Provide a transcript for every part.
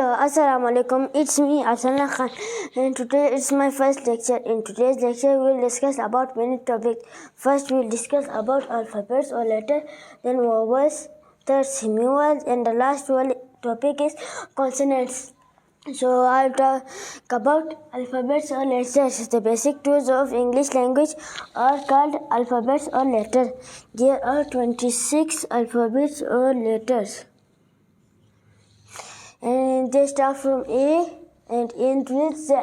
Hello, Assalamu alaikum. It's me, Afsana Khan, and today it's my first lecture. In today's lecture, we'll discuss about many topics. First, we'll discuss about alphabets or letters, then vowels, third semivowels, and the last topic is consonants. So I'll talk about alphabets or letters. The basic tools of English language are called alphabets or letters. There are 26 alphabets or letters, and they start from A and end with Z.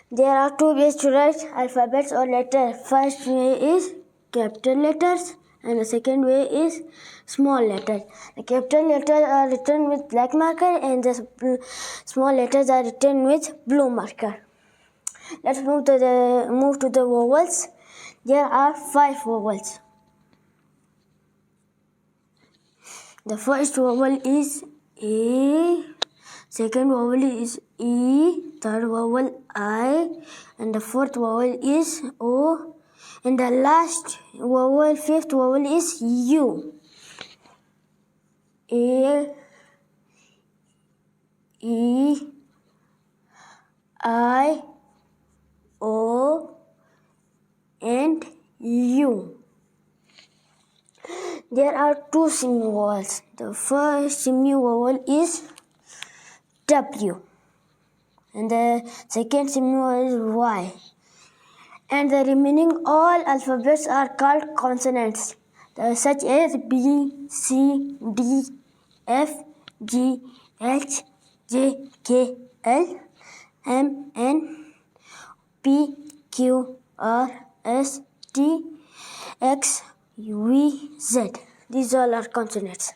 There are two ways to write alphabets or letters. First way is capital letters and the second way is small letters. The capital letters are written with black marker and the small letters are written with blue marker. Let's move to the vowels. There are 5 vowels. The first vowel is A, second vowel is E, third vowel I, and the fourth vowel is O, and the last vowel, fifth vowel is U. A, E, I, O, and U. There are 2 semivowels. The first semivowel is W, and the second semivowel is Y. And the remaining all alphabets are called consonants, such as B, C, D, F, G, H, J, K, L, M, N, P, Q, R, S, T, X, V, Z. These all are consonants.